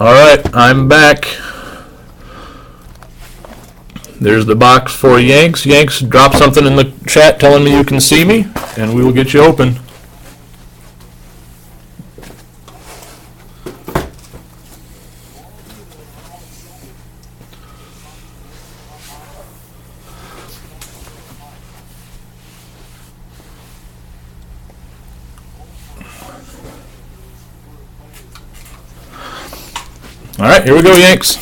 Alright, I'm back. There's the box for Yanks. Yanks, drop something in the chat telling me you can see me, and we will get you open. Alright, here we go, Yanks.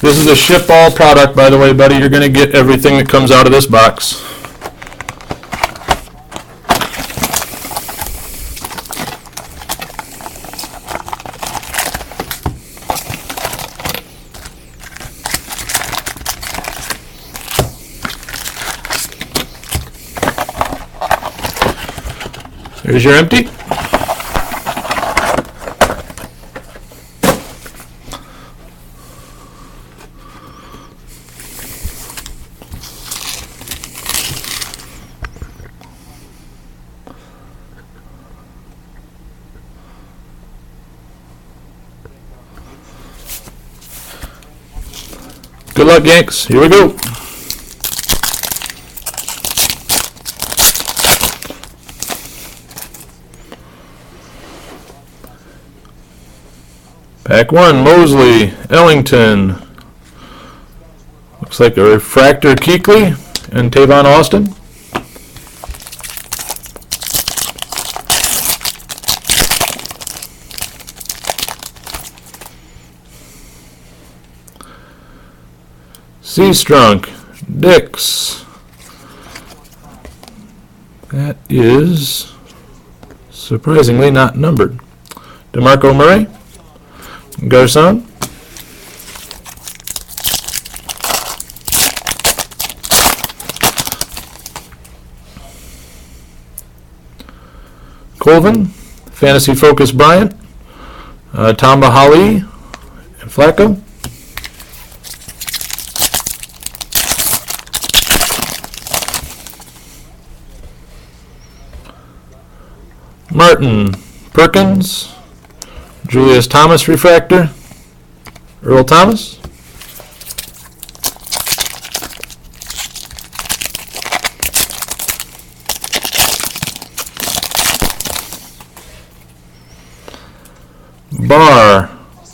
This is a ship all product, by the way, buddy. You're going to get everything that comes out of this box. There's your empty. Good luck, Yanks. Here we go. Pack 1, Mosley, Ellington. Looks like a refractor Kuechly and Tavon Austin. Seastrunk, Dix. That is surprisingly not numbered. DeMarco Murray, Garcon. Colvin, Fantasy Focus Bryant, Tamba Hali, and Flacco. Martin, Perkins, Julius Thomas refractor, Earl Thomas. Barr,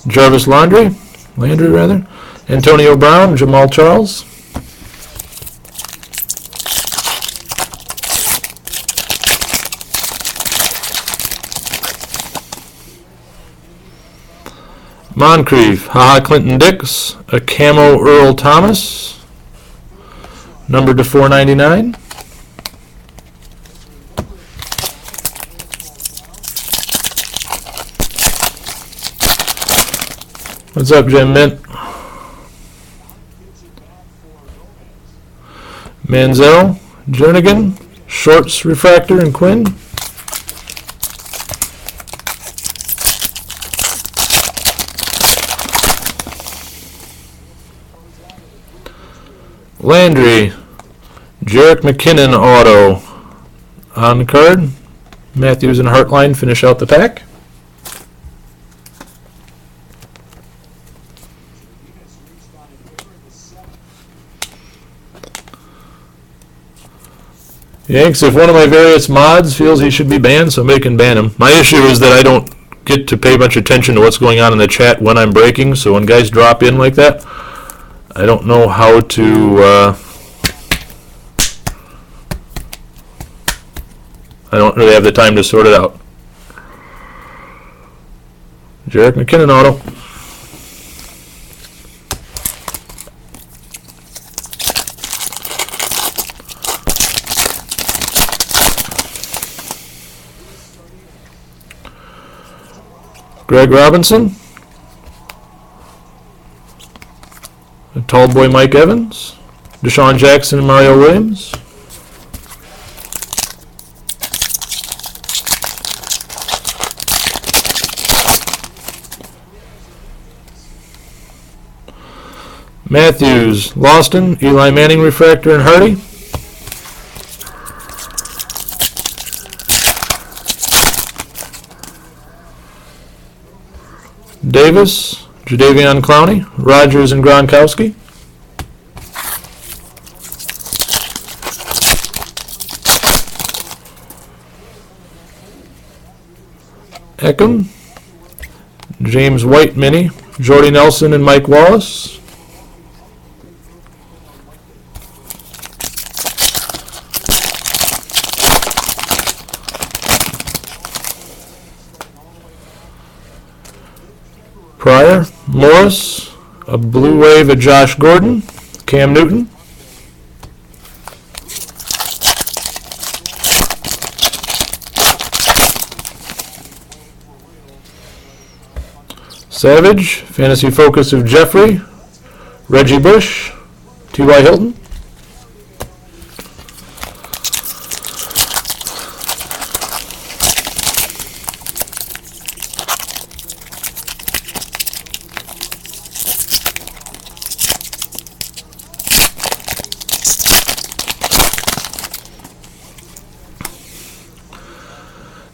Jarvis Landry, Antonio Brown, Jamal Charles. Moncrief, Haha Clinton Dix, a camo Earl Thomas, numbered to 499. What's up, Jim Mint? Manziel, Jernigan, Shorts refractor and Quinn. Landry, Jerick McKinnon auto on the card. Matthews and Hartline finish out the pack. Yanks, if one of my various mods feels he should be banned, somebody can ban him. My issue is that I don't get to pay much attention to what's going on in the chat when I'm breaking, so when guys drop in like that, I don't know how to, I don't really have the time to sort it out. Jerick McKinnon auto. Greg Robinson. Tall boy Mike Evans, Deshaun Jackson and Mario Williams. Matthews, Lawston, Eli Manning refractor and Hardy. Davis, Jadeveon Clowney, Rogers, and Gronkowski. Eckham, James White Mini, Jordy Nelson, and Mike Wallace. Pryor, Morris, a blue wave of Josh Gordon, Cam Newton. Savage, fantasy focus of Jeffrey, Reggie Bush, T.Y. Hilton.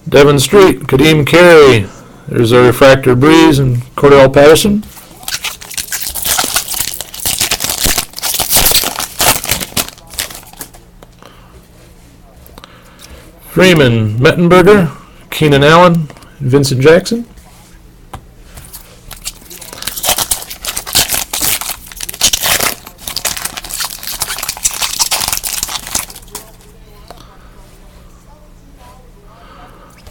Devon Street, Kadeem Carey. There's a refractor Breeze and Cordell Patterson. Freeman, Mettenberger, Keenan Allen, Vincent Jackson.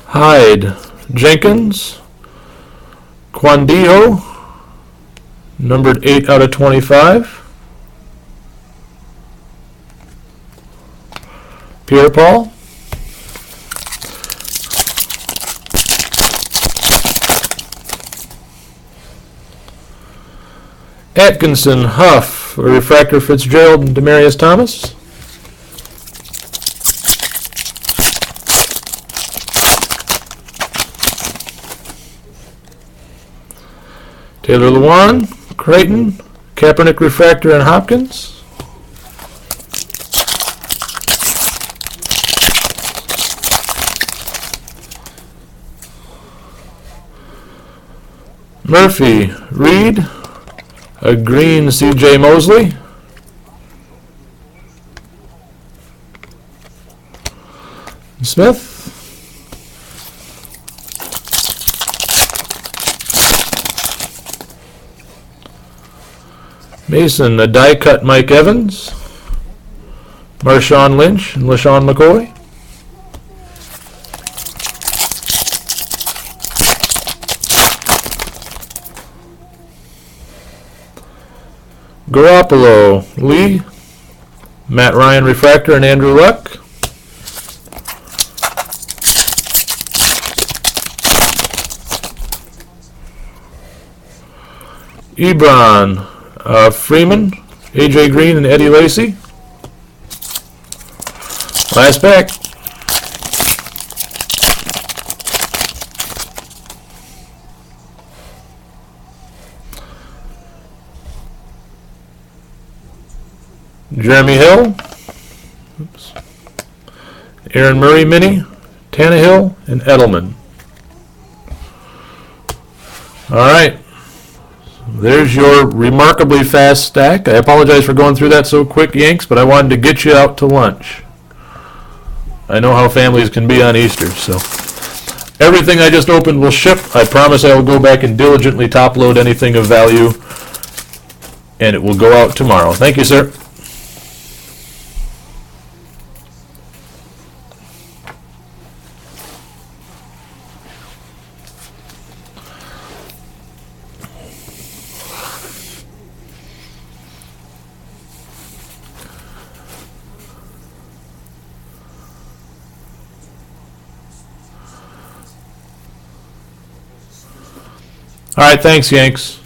Hyde, Jenkins, Quandiho, numbered 8 out of 25. Pierre-Paul. Atkinson, Huff, a refractor Fitzgerald, and Demaryius Thomas. Taylor Lewan, Creighton, Kaepernick refractor, and Hopkins. Murphy, Reed, a green C.J. Mosley. Smith. Mason, a die-cut Mike Evans, Marshawn Lynch, and LaShawn McCoy. Garoppolo, Lee, Matt Ryan refractor, and Andrew Luck. Ebron, Freeman, AJ Green, and Eddie Lacy. Last pack. Jeremy Hill, Aaron Murray Mini, Tannehill, and Edelman. All right. There's your remarkably fast stack. I apologize for going through that so quick, Yanks, but I wanted to get you out to lunch. I know how families can be on Easter, so everything I just opened will ship. I promise I will go back and diligently top load anything of value, and it will go out tomorrow. Thank you, sir. All right, thanks, Yanks.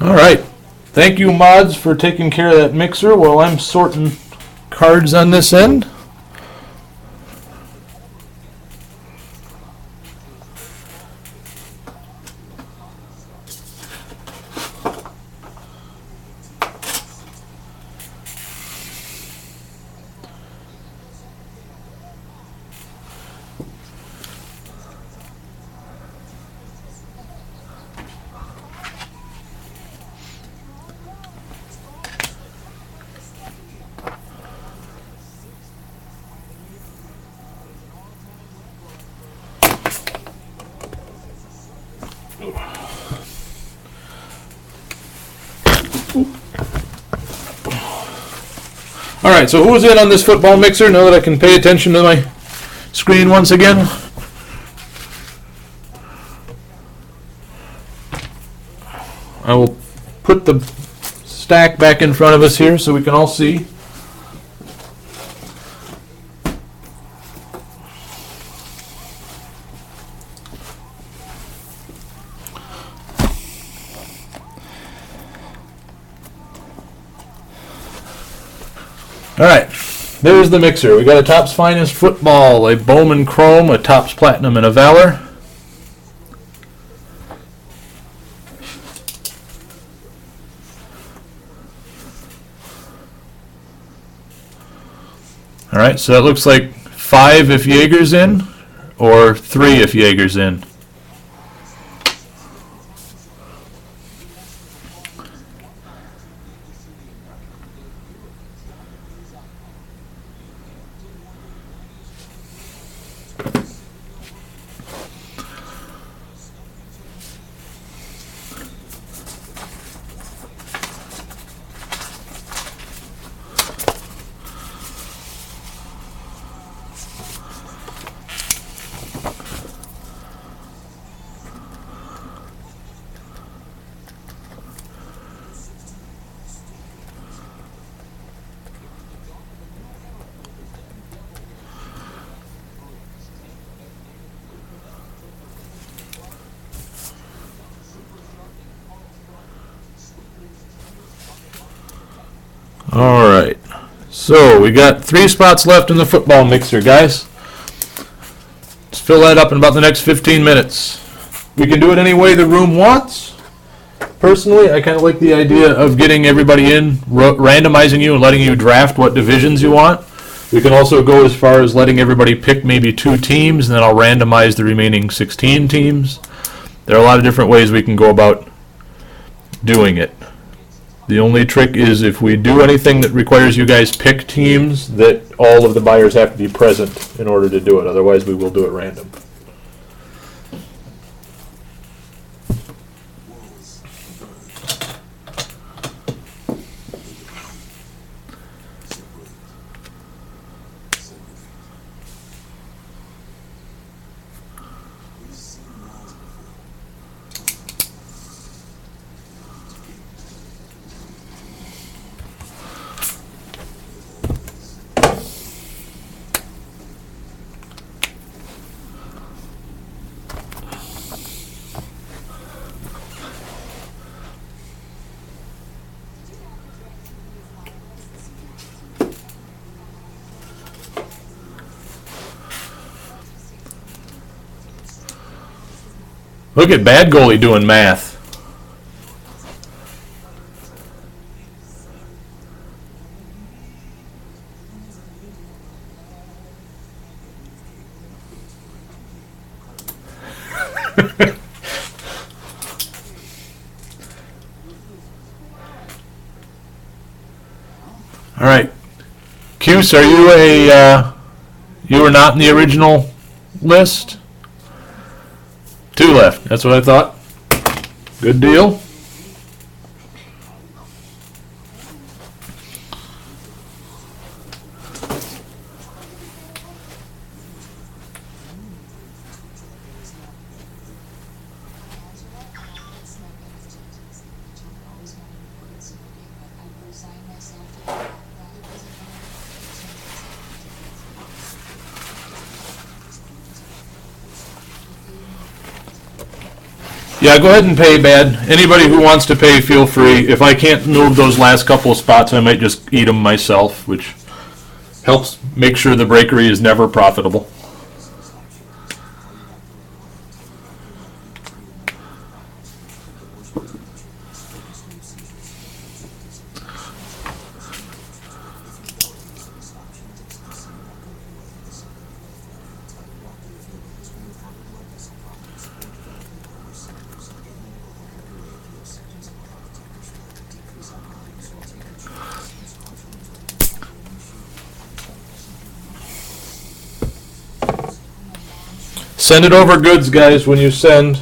All right. Thank you, mods, for taking care of that mixer while I'm sorting cards on this end. All right, so who's in on this football mixer now that I can pay attention to my screen once again? I will put the stack back in front of us here so we can all see. All right, there's the mixer. We got a Topps Finest Football, a Bowman Chrome, a Topps Platinum, and a Valor. All right, so that looks like 5 if Jaeger's in, or 3 if Jaeger's in. All right, so we got 3 spots left in the football mixer, guys. Let's fill that up in about the next 15 minutes. We can do it any way the room wants. Personally, I kind of like the idea of getting everybody in, randomizing you and letting you draft what divisions you want. We can also go as far as letting everybody pick maybe 2 teams, and then I'll randomize the remaining 16 teams. There are a lot of different ways we can go about doing it. The only trick is if we do anything that requires you guys pick teams, that all of the buyers have to be present in order to do it. Otherwise, we will do it random. Look at Bad Goalie doing math. All right, Cuse, are you you were not in the original list? 2 left. That's what I thought. Good deal. Yeah, go ahead and pay, Bad. Anybody who wants to pay, feel free. If I can't move those last couple of spots, I might just eat them myself, which helps make sure the breakery is never profitable. Send it over goods, guys, when you send.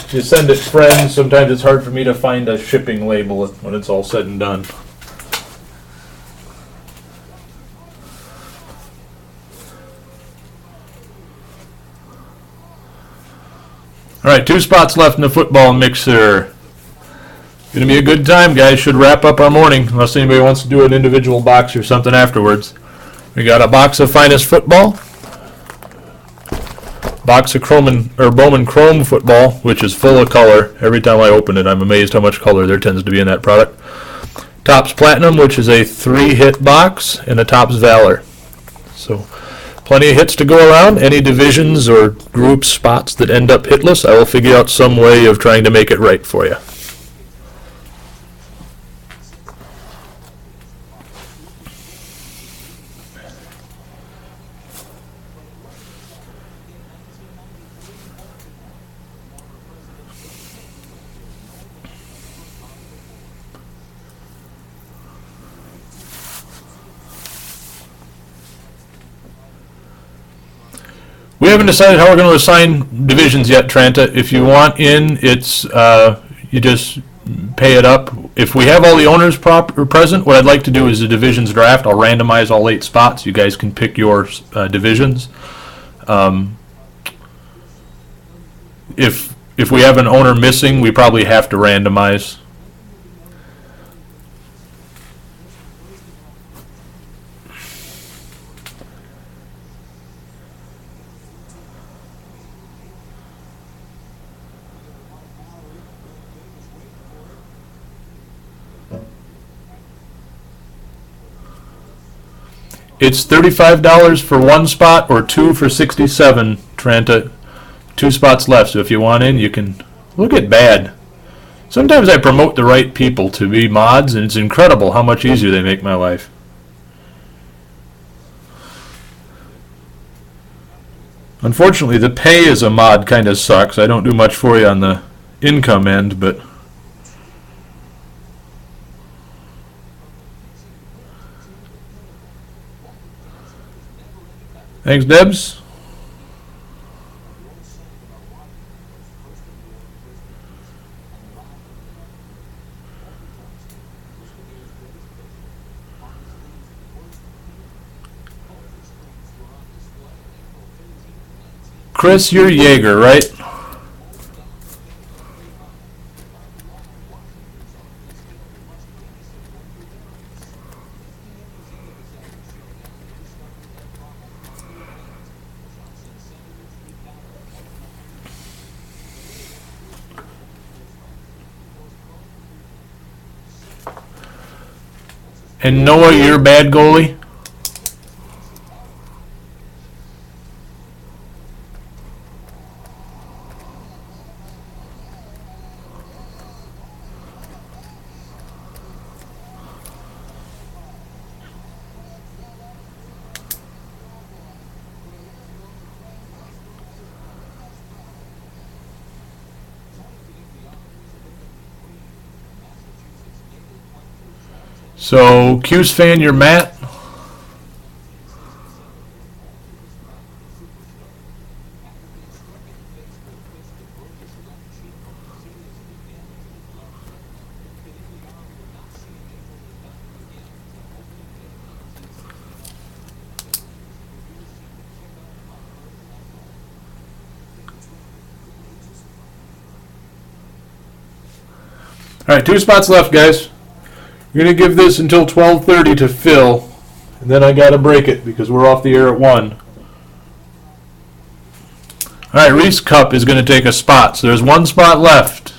You send it friends. Sometimes it's hard for me to find a shipping label when it's all said and done. All right, 2 spots left in the football mixer. Gonna be a good time, guys. Should wrap up our morning, unless anybody wants to do an individual box or something afterwards. We got a box of Finest Football, box of Bowman Chrome Football, which is full of color. Every time I open it, I'm amazed how much color there tends to be in that product. Topps Platinum, which is a 3-hit box, and a Topps Valor. So plenty of hits to go around. Any divisions or group spots that end up hitless, I will figure out some way of trying to make it right for you. We haven't decided how we're going to assign divisions yet, Trenta. If you want in, it's you just pay it up. If we have all the owners present, what I'd like to do is a divisions draft. I'll randomize all 8 spots. You guys can pick your divisions. If we have an owner missing, we probably have to randomize. It's $35 for 1 spot or 2 for $67, Trenta. 2 spots left, so if you want in, you can. Look at Bad. Sometimes I promote the right people to be mods, and it's incredible how much easier they make my life. Unfortunately, the pay as a mod kind of sucks. I don't do much for you on the income end, but thanks, Debs. Chris, you're Jaeger, right? And Noah, you're Bad goalie? So, Q's fan, you're Matt. All right, 2 spots left, guys. We're going to give this until 12:30 to fill, and then I got to break it because we're off the air at 1. All right, Reese Cup is going to take a spot, so there's one spot left.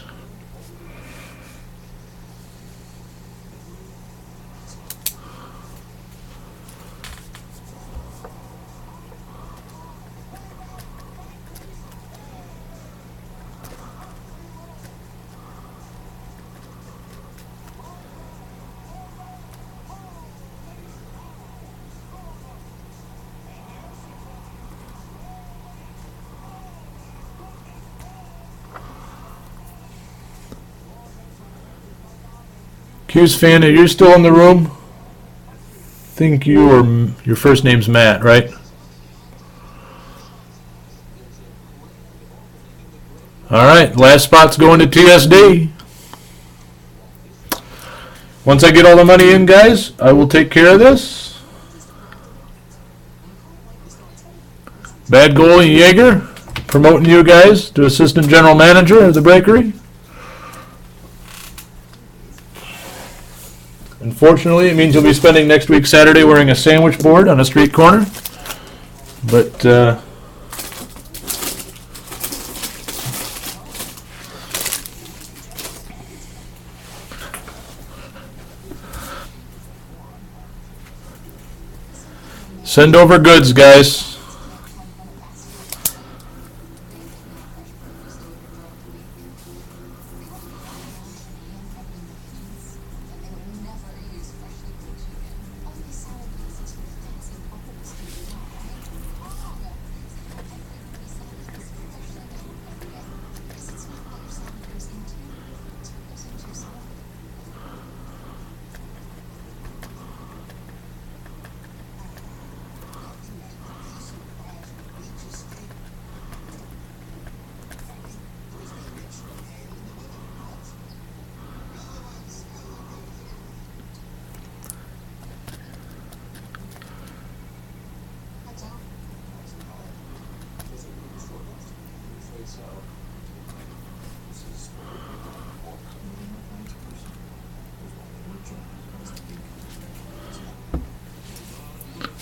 Hughes fan, are you still in the room? I think your first name's Matt, right? All right, last spot's going to TSD. Once I get all the money in, guys, I will take care of this. Bad goalie Jaeger, promoting you guys to assistant general manager of the Breakery. Unfortunately, it means you'll be spending next week Saturday wearing a sandwich board on a street corner. But, send over goods, guys.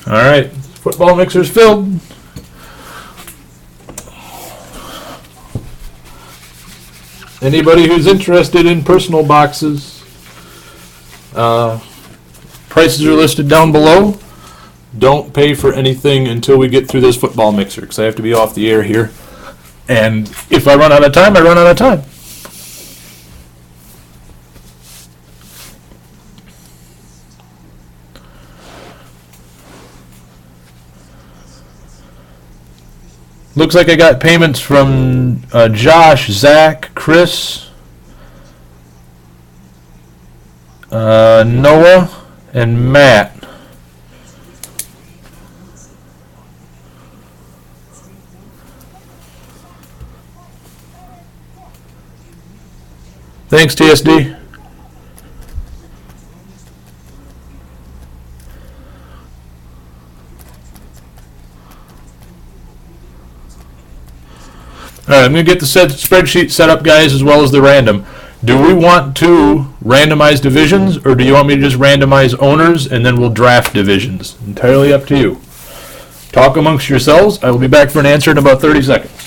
All right, football mixer's filled. Anybody who's interested in personal boxes, prices are listed down below. Don't pay for anything until we get through this football mixer, because I have to be off the air here. And if I run out of time, I run out of time. Looks like I got payments from Josh, Zach, Chris, Noah, and Matt. Thanks, TSD. All right, I'm going to get the spreadsheet set up, guys, as well as the random. Do we want to randomize divisions, or do you want me to just randomize owners, and then we'll draft divisions? Entirely up to you. Talk amongst yourselves. I will be back for an answer in about 30 seconds.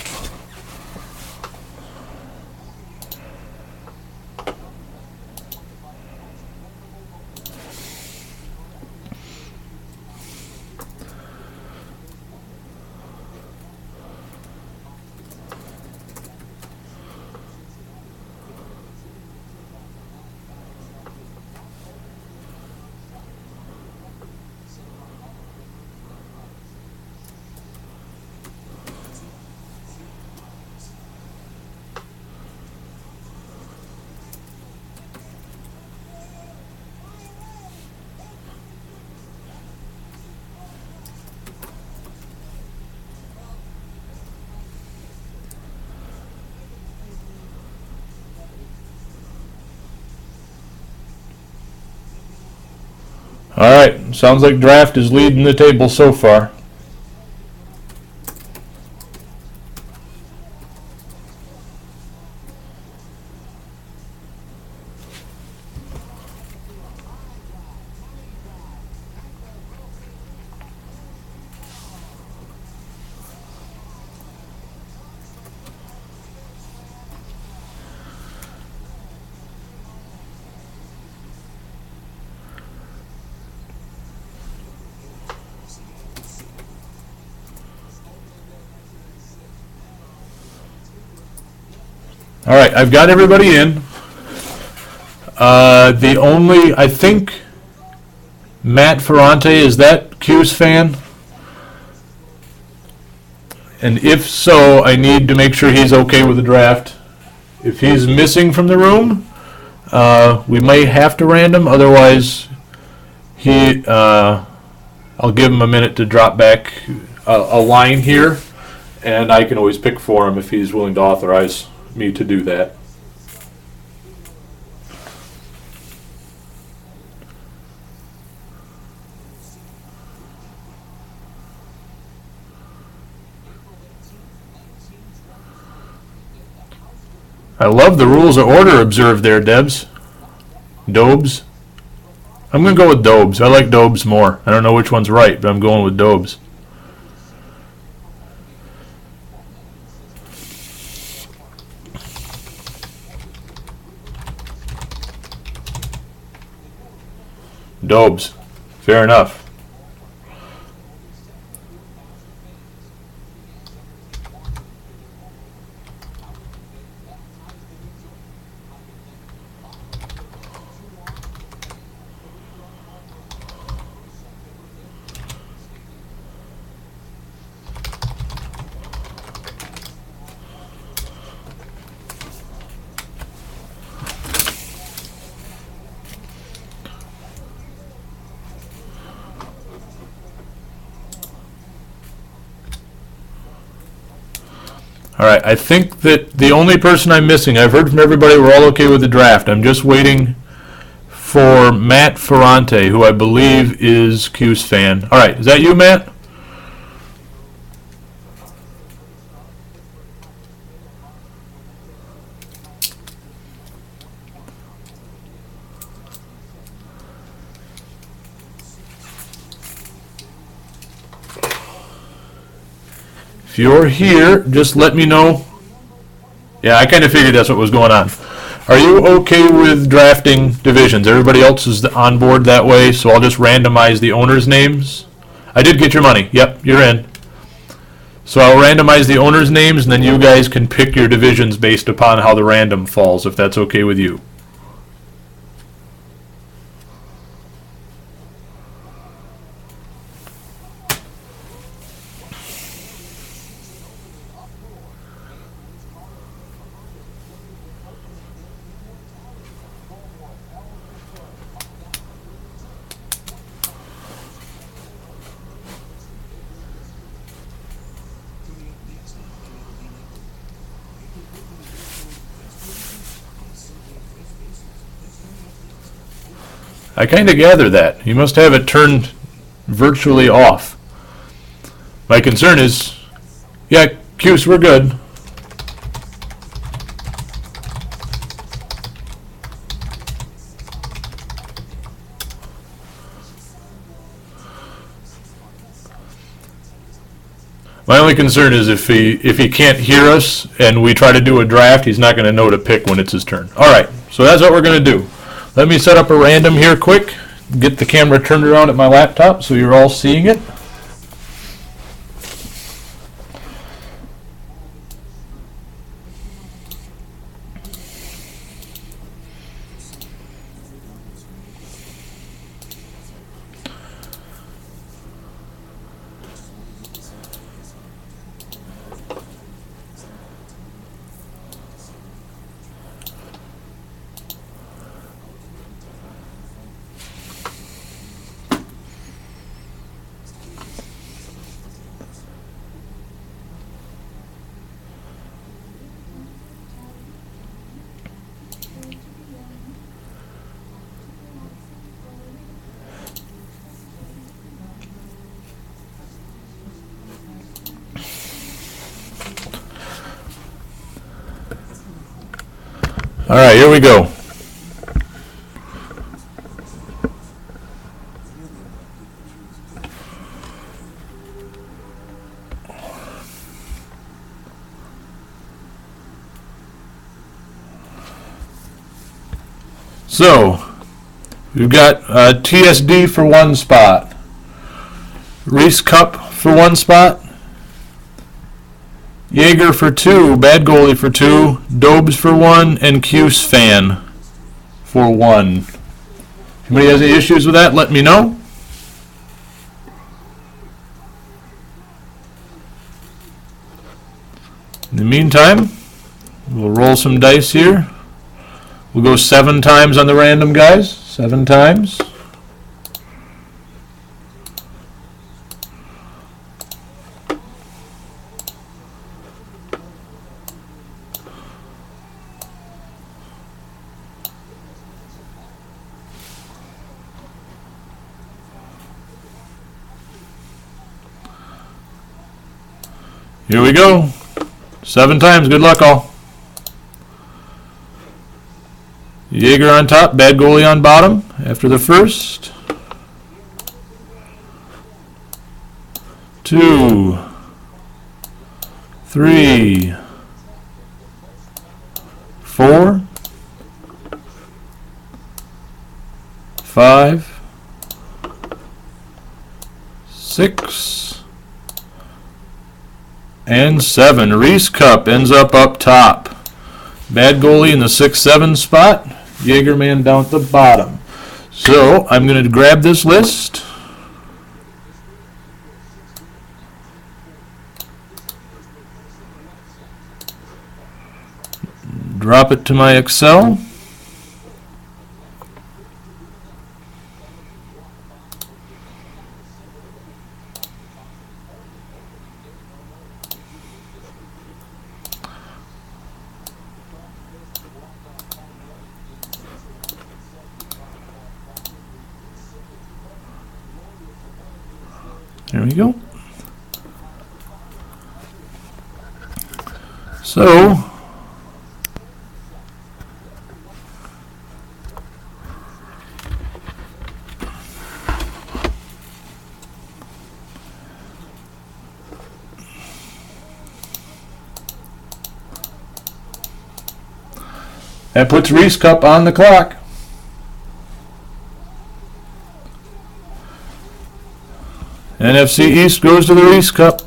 All right, sounds like draft is leading the table so far. All right, I've got everybody in. I think Matt Ferrante, is that Q's fan? And if so, I need to make sure he's okay with the draft. If he's missing from the room, we may have to random. Otherwise, I'll give him a minute to drop back a line here, and I can always pick for him if he's willing to authorize me to do that. I love the rules of order observed there, Debs. Dobes. I'm going to go with Dobes. I like Dobes more. I don't know which one's right, but I'm going with Dobes. Dobes. Fair enough. All right, I think that the only person I'm missing, I've heard from everybody we're all okay with the draft. I'm just waiting for Matt Ferrante, who I believe is Q's fan. All right, is that you, Matt? If you're here, just let me know. Yeah, I kind of figured that's what was going on. Are you okay with drafting divisions? Everybody else is on board that way, so I'll just randomize the owners' names. I did get your money. Yep, you're in. So I'll randomize the owners' names, and then you guys can pick your divisions based upon how the random falls, if that's okay with you. I kind of gather that. You must have it turned virtually off. My concern is, yeah, Cuse, we're good. My only concern is if he can't hear us and we try to do a draft, he's not going to know to pick when it's his turn. All right, so that's what we're going to do. Let me set up a random here quick, get the camera turned around at my laptop so you're all seeing it. All right, here we go. So, we've got TSD for one spot, Reese Cup for one spot, Jaeger for 2, Bad Goalie for 2, Dobes for 1, and Cuse Fan for 1. If anybody has any issues with that, let me know. In the meantime, we'll roll some dice here. We'll go 7 times on the random, guys. 7 times. Here we go. 7 times. Good luck, all. Jaeger on top, Bad Goalie on bottom after the first. 2, 3, 4, 5, 6, and 7. Reese Cup ends up top. Bad Goalie in the 6-7 spot. Jaegerman down at the bottom. So I'm going to grab this list. Drop it to my Excel. There we go. So, that puts Reese Cup on the clock. NFC East goes to the Reese Cup.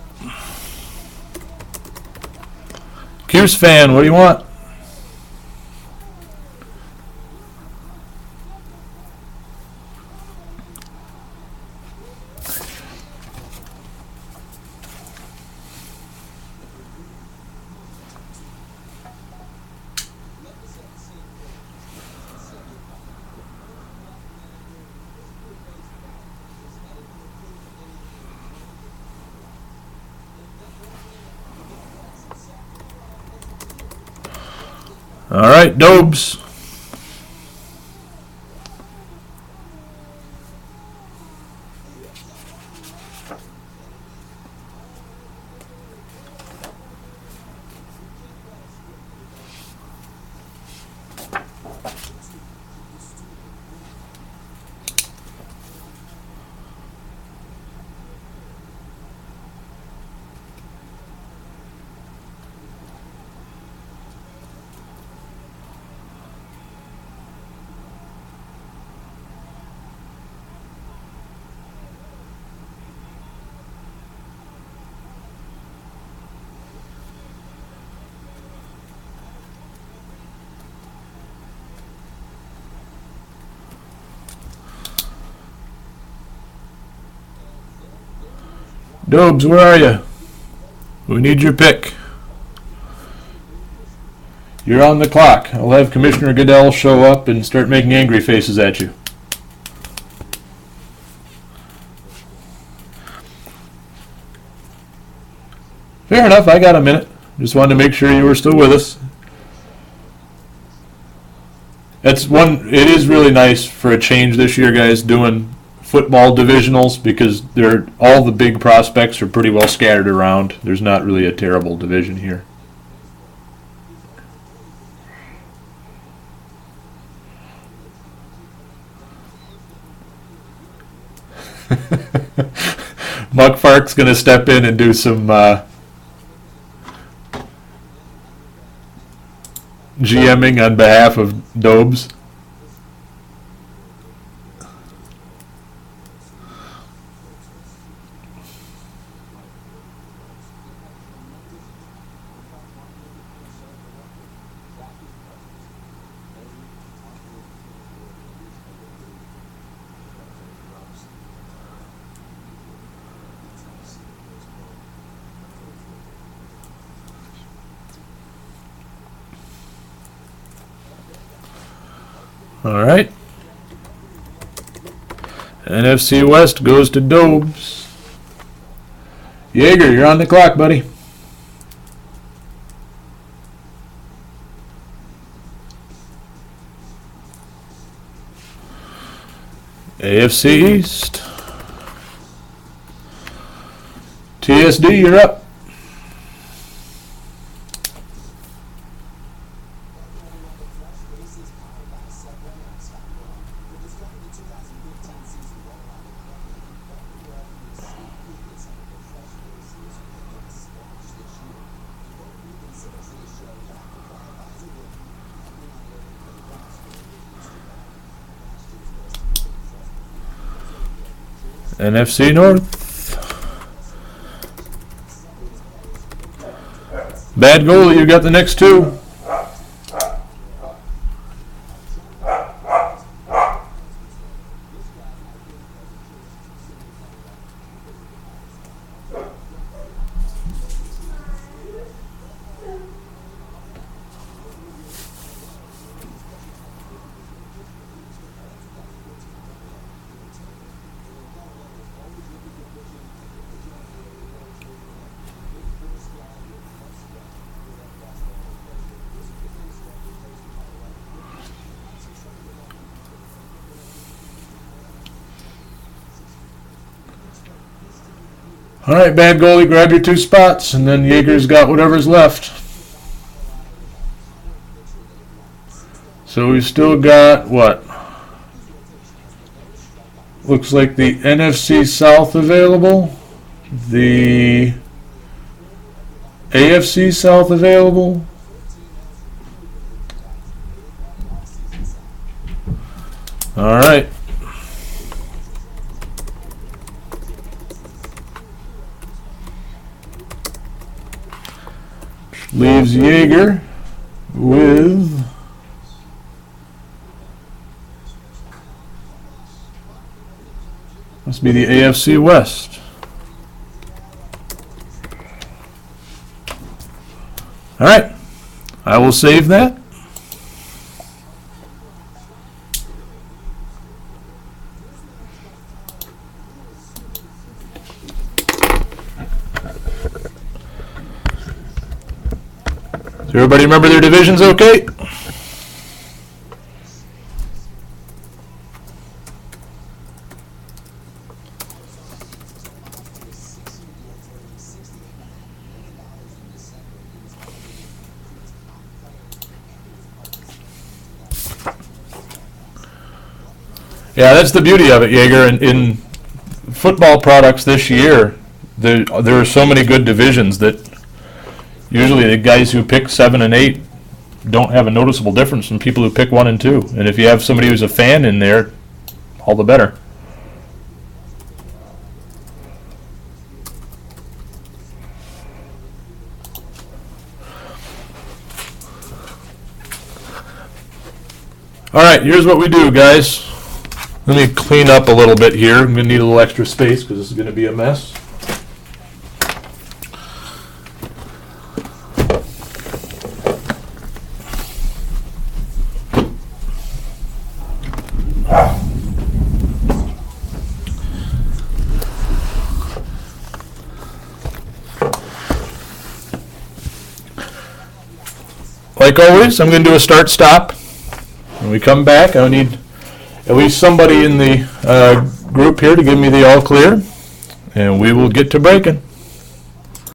Cuse Fan, what do you want? All right, Dobes. Dobes, where are you? We need your pick. You're on the clock. I'll have Commissioner Goodell show up and start making angry faces at you. Fair enough, I got a minute. Just wanted to make sure you were still with us. It is really nice for a change this year, guys, doing football divisionals, because all the big prospects are pretty well scattered around. There's not really a terrible division here. Muckfark's going to step in and do some GMing on behalf of Dobes. All right. NFC West goes to Dobes. Yeager, you're on the clock, buddy. AFC East. TSD, you're up. NFC North. Bad goalie, you got the next two. All right, bad goalie, grab your two spots, and then Yeager's got whatever's left. So we've still got what? Looks like the NFC South available, the AFC South available. All right. Leaves Yeager with must be the AFC West. All right, I will save that. Does everybody remember their divisions okay? Yeah, that's the beauty of it, Yeager. In football products this year, there are so many good divisions that usually the guys who pick 7 and 8 don't have a noticeable difference from people who pick 1 and 2. And if you have somebody who's a fan in there, all the better. All right, here's what we do, guys. Let me clean up a little bit here. I'm going to need a little extra space because this is going to be a mess. Like always, I'm going to do a start-stop. When we come back, I need at least somebody in the group here to give me the all clear, and we will get to breaking.